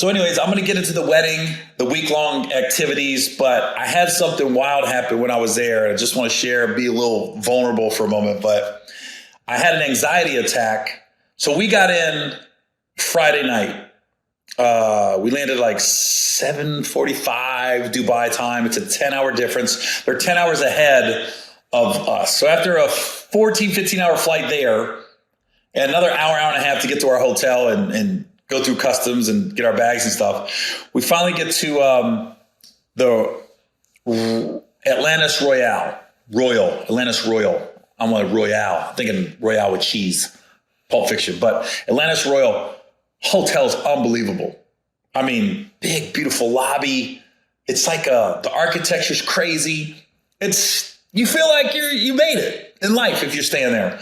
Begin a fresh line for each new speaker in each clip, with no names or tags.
So anyways, I'm going to get into the wedding, the week-long activities, but I had something wild happen when I was there. I just want to share, be a little vulnerable for a moment, but I had an anxiety attack. So we got in Friday night. We landed like 7:45 Dubai time. It's a 10-hour difference. They're 10 hours ahead of us. So after a 14, 15-hour flight there, and another hour and a half to get to our hotel and go through customs and get our bags and stuff, we finally get to the Atlantis Atlantis Royal. I'm like Royale, thinking Royale with cheese, Pulp Fiction. But Atlantis Royal Hotel is unbelievable. I mean, big, beautiful lobby. It's like the architecture's crazy. You feel like you made it in life if you're staying there.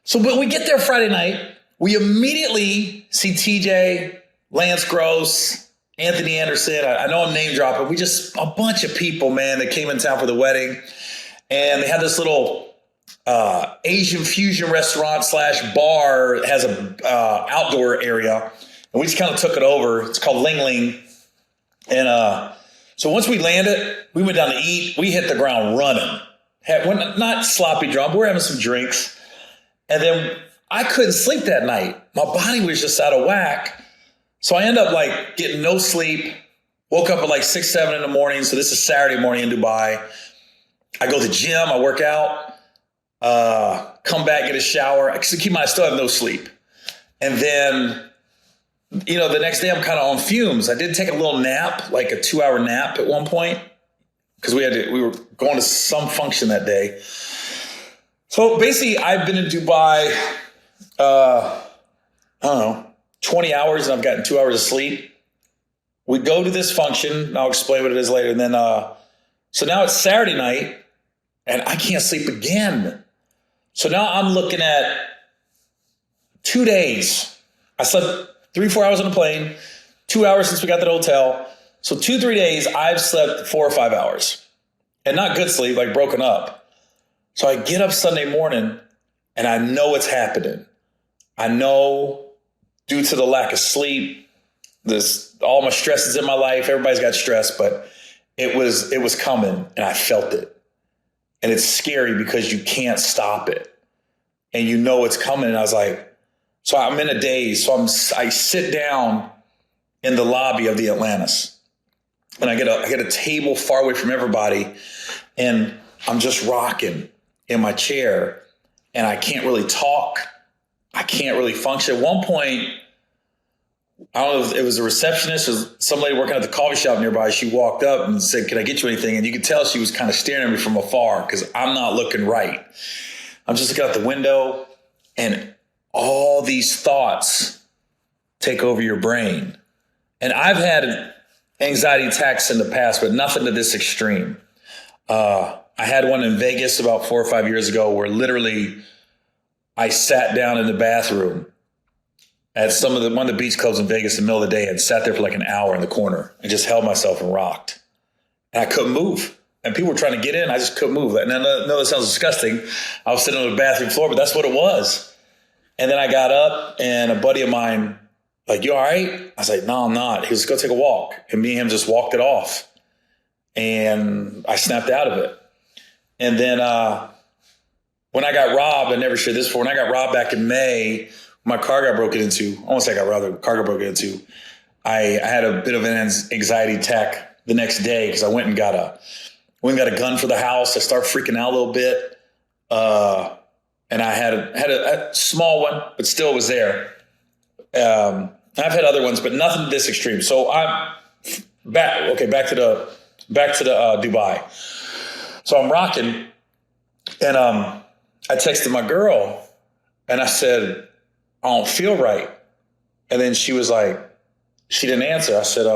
So when we get there Friday night, we immediately see TJ, Lance Gross, Anthony Anderson. I know I'm name dropping. We just a bunch of people, man, that came in town for the wedding. And they had this little Asian fusion restaurant / bar. It has a outdoor area. And we just kind of took it over. It's called Ling Ling. And so once we landed, we went down to eat. We hit the ground running. Not sloppy drunk. We were having some drinks. And then I couldn't sleep that night. My body was just out of whack. So I ended up like getting no sleep. Woke up at like 6, 7 in the morning. So this is Saturday morning in Dubai. I go to the gym. I work out. Come back, get a shower. I still have no sleep. And then, the next day I'm kind of on fumes. I did take a little nap, like a 2-hour nap at one point, because we were going to some function that day. So basically, I've been in Dubai, 20 hours, and I've gotten 2 hours of sleep. We go to this function, and I'll explain what it is later. And then, so now it's Saturday night, and I can't sleep again. So now I'm looking at 2 days. I slept 3-4 hours on the plane, 2 hours since we got to the hotel. So 2-3 days, I've slept 4 or 5 hours. And not good sleep, like broken up. So I get up Sunday morning, and I know it's happening. I know due to the lack of sleep, all my stress is in my life. Everybody's got stress, but it was coming, and I felt it. And it's scary because you can't stop it. And you know it's coming. And I was like, so I'm in a daze. So I sit down in the lobby of the Atlantis. And I get a table far away from everybody. And I'm just rocking in my chair. And I can't really talk. I can't really function. At one point, I don't know if it was a receptionist or some lady working at the coffee shop nearby. She walked up and said, "Can I get you anything?" And you could tell she was kind of staring at me from afar because I'm not looking right. I'm just looking out the window, and all these thoughts take over your brain. And I've had anxiety attacks in the past, but nothing to this extreme. I had one in Vegas about 4 or 5 years ago where literally I sat down in the bathroom at one of the beach clubs in Vegas in the middle of the day and sat there for like an hour in the corner and just held myself and rocked. And I couldn't move. And people were trying to get in. I just couldn't move. And I know that sounds disgusting. I was sitting on the bathroom floor, but that's what it was. And then I got up, and a buddy of mine, like, "You all right?" I was like, "No, I'm not." He was, "Go take a walk." And me and him just walked it off. And I snapped out of it. And then when I got robbed, I never shared this before. When I got robbed back in May, my car got broken into. I won't say I got robbed, the car got broken into. I had a bit of an anxiety attack the next day because I went and got a gun for the house. I started freaking out a little bit. And I had a small one, but still was there. I've had other ones, but nothing this extreme. So I'm back. Okay, back to the Dubai. So I'm rocking, and I texted my girl, and I said, "I don't feel right." And then she was like, she didn't answer. I said,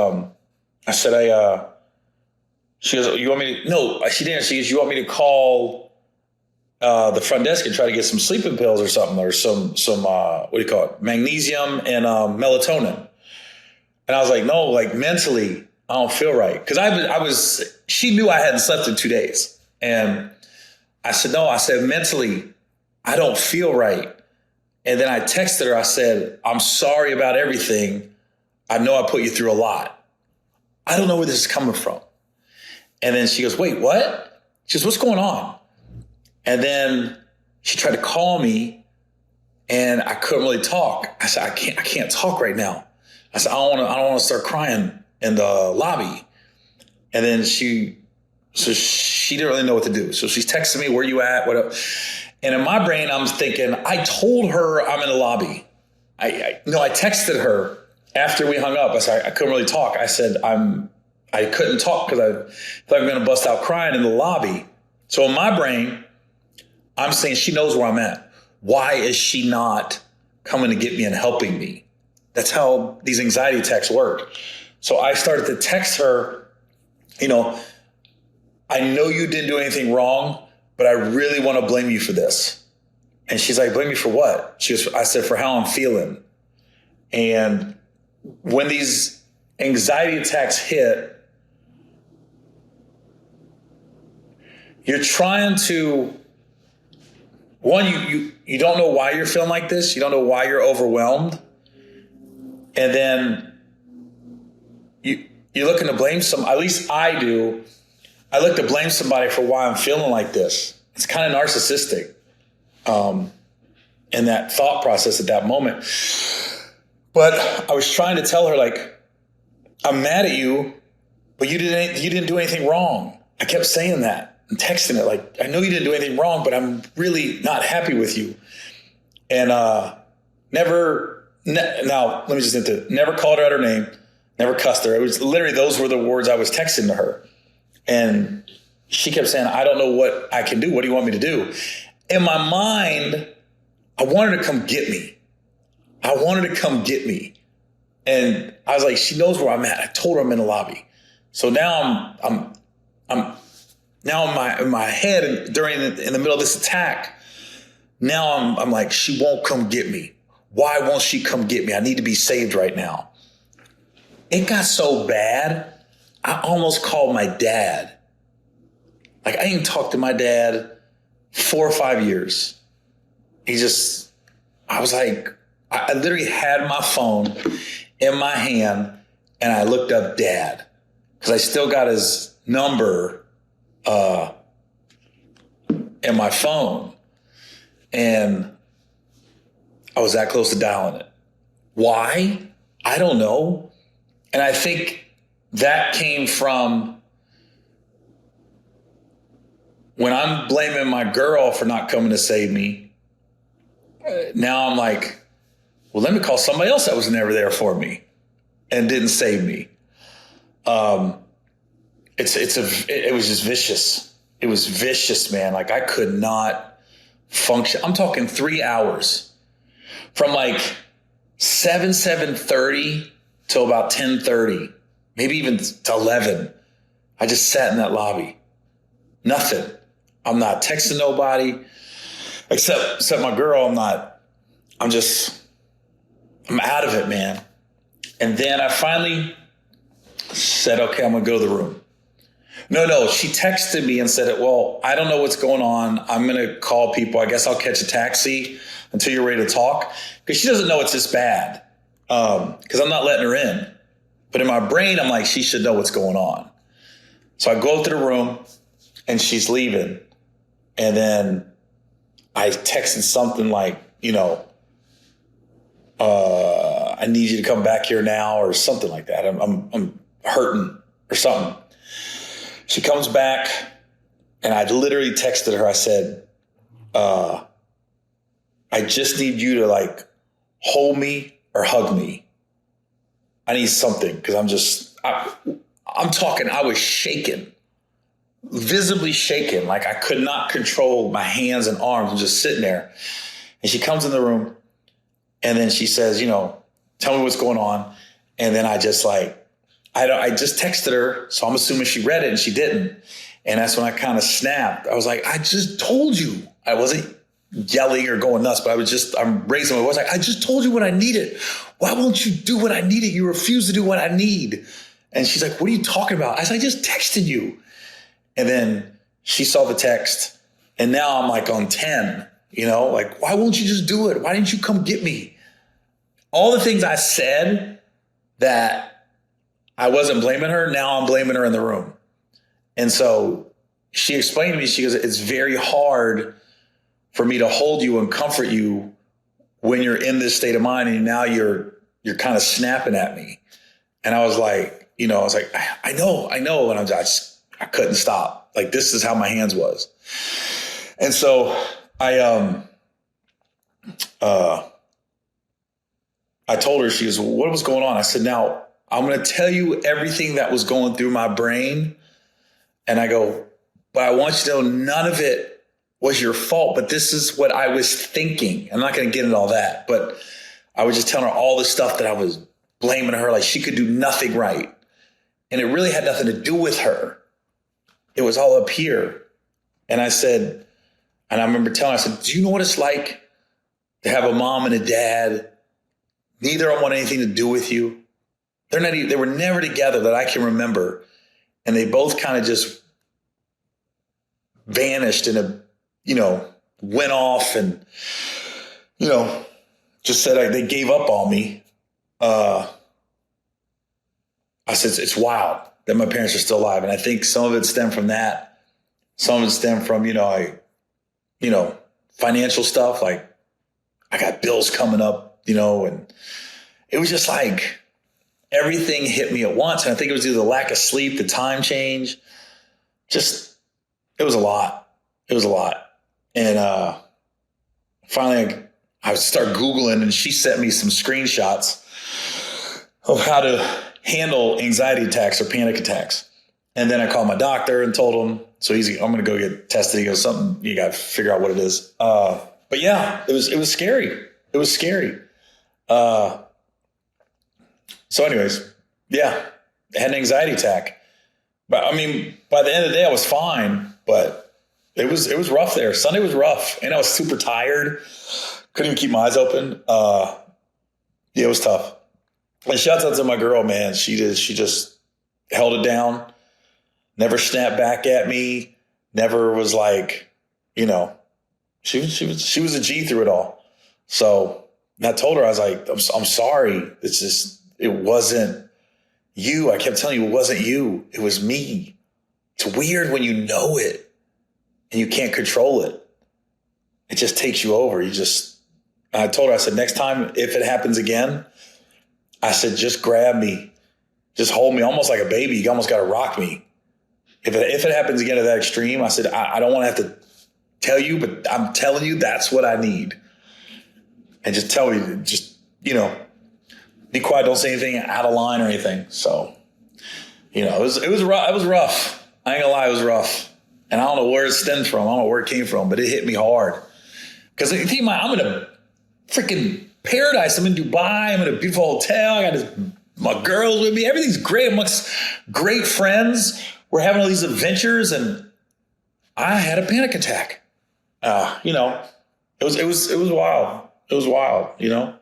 she goes, "You want me to?" No, she didn't. She goes, "You want me to call the front desk and try to get some sleeping pills or something, or some what do you call it? Magnesium and melatonin." And I was like, "No, like mentally, I don't feel right." Because she knew I hadn't slept in 2 days. And I said, "No," I said, "mentally, I don't feel right." And then I texted her, I said, "I'm sorry about everything. I know I put you through a lot. I don't know where this is coming from. And then she goes, wait, what? She goes, what's going on? And then she tried to call me and I couldn't really talk. I said, I can't talk right now. I said, I don't want to start crying in the lobby. And then she didn't really know what to do. So she's texting me, where you at? What up? And in my brain, I'm thinking, I told her I'm in the lobby. I texted her after we hung up. I said, I couldn't really talk. I said, I couldn't talk because I thought I was going to bust out crying in the lobby. So in my brain, I'm saying she knows where I'm at. Why is she not coming to get me and helping me? That's how these anxiety attacks work. So I started to text her, I know you didn't do anything wrong, but I really want to blame you for this. And she's like, blame me for what? I said, for how I'm feeling. And when these anxiety attacks hit, you're trying to, one, you don't know why you're feeling like this. You don't know why you're overwhelmed. And then you're looking to blame at least I do. I look to blame somebody for why I'm feeling like this. It's kind of narcissistic in that thought process at that moment. But I was trying to tell her, like, I'm mad at you, but you didn't do anything wrong. I kept saying that and texting it, like, I know you didn't do anything wrong, but I'm really not happy with you. And now let me just never called her out her name, never cussed her. It was literally, those were the words I was texting to her. And she kept saying, I don't know what I can do. What do you want me to do? In my mind, I wanted her to come get me. And I was like, she knows where I'm at. I told her I'm in the lobby. So now I'm now in my head in the middle of this attack. Now I'm like, she won't come get me. Why won't she come get me? I need to be saved right now. It got so bad, I almost called my dad. Like, I didn't talk to my dad 4 or 5 years. I was like, I literally had my phone in my hand and I looked up Dad because I still got his number in my phone. And I was that close to dialing it. Why? I don't know. And I think that came from when I'm blaming my girl for not coming to save me. Now I'm like, well, let me call somebody else that was never there for me and didn't save me. It was just vicious. It was vicious, man. Like, I could not function. I'm talking 3 hours from like 7:30 till about 10:30, maybe even to 11. I just sat in that lobby. Nothing. I'm not texting nobody except my girl. I'm out of it, man. And then I finally said, okay, I'm going to go to the room. No, she texted me and said, well, I don't know what's going on. I'm going to call people. I guess I'll catch a taxi until you're ready to talk. Because she doesn't know it's this bad. Because I'm not letting her in. But in my brain, I'm like, she should know what's going on. So I go to the room and she's leaving. And then I texted something like, I need you to come back here now, or something like that. I'm hurting or something. She comes back and I literally texted her. I said, I just need you to like hold me or hug me. I need something because I'm talking, I was shaking, visibly shaken. Like, I could not control my hands and arms and just sitting there. And she comes in the room and then she says, tell me what's going on. And then I just texted her. So I'm assuming she read it and she didn't. And that's when I kind of snapped. I was like, I just told you. I wasn't yelling or going nuts, but I'm raising my voice. Like, I just told you what I needed. Why won't you do what I needed? You refuse to do what I need. And she's like, what are you talking about? I said, I just texted you. And then she saw the text. And now I'm like on 10, why won't you just do it? Why didn't you come get me? All the things I said that I wasn't blaming her. Now I'm blaming her in the room. And so she explained to me, she goes, it's very hard for me to hold you and comfort you when you're in this state of mind, and now you're kind of snapping at me. And I was like, I know. And I couldn't stop. Like, this is how my hands was. And so I told her, she goes, well, what was going on? I said, now I'm going to tell you everything that was going through my brain. And I go, but I want you to know none of it was your fault, but this is what I was thinking. I'm not going to get into all that, but I was just telling her all the stuff that I was blaming her, like she could do nothing right. And it really had nothing to do with her. It was all up here. And I said, and I remember telling her, I said, do you know what it's like to have a mom and a dad? Neither of them want anything to do with you. They were never together that I can remember. And they both kind of just vanished and, went off and, just said they gave up on me. I said, it's wild that my parents are still alive. And I think some of it stemmed from that. Some of it stemmed from, financial stuff. Like, I got bills coming up, and it was just like everything hit me at once. And I think it was either the lack of sleep, the time change, it was a lot. It was a lot. And finally, I start Googling, and she sent me some screenshots of how to handle anxiety attacks or panic attacks. And then I called my doctor and told him, I'm going to go get tested. He goes, something, you got to figure out what it is. But yeah, it was scary. It was scary. So anyways, yeah, I had an anxiety attack. But I mean, by the end of the day, I was fine, but it was rough there. Sunday was rough, and I was super tired. Couldn't even keep my eyes open. Yeah, it was tough. And shouts out to my girl, man. She just held it down, never snapped back at me, never was like, she was a G through it all. So I told her, I was like, I'm sorry. It wasn't you. I kept telling you it wasn't you. It was me. It's weird when you know it and you can't control it. It just takes you over. I told her, I said, next time, if it happens again, I said, just grab me, just hold me almost like a baby. You almost got to rock me. If it happens again to that extreme, I said, I don't want to have to tell you, but I'm telling you, that's what I need. And just tell me, be quiet. Don't say anything out of line or anything. So, it was rough. It was rough. I ain't gonna lie. It was rough. And I don't know where it stemmed from. I don't know where it came from, but it hit me hard. Because I'm in a freaking paradise. I'm in Dubai. I'm in a beautiful hotel. I got my girls with me. Everything's great. Amongst great friends. We're having all these adventures, and I had a panic attack. It was wild. It was wild,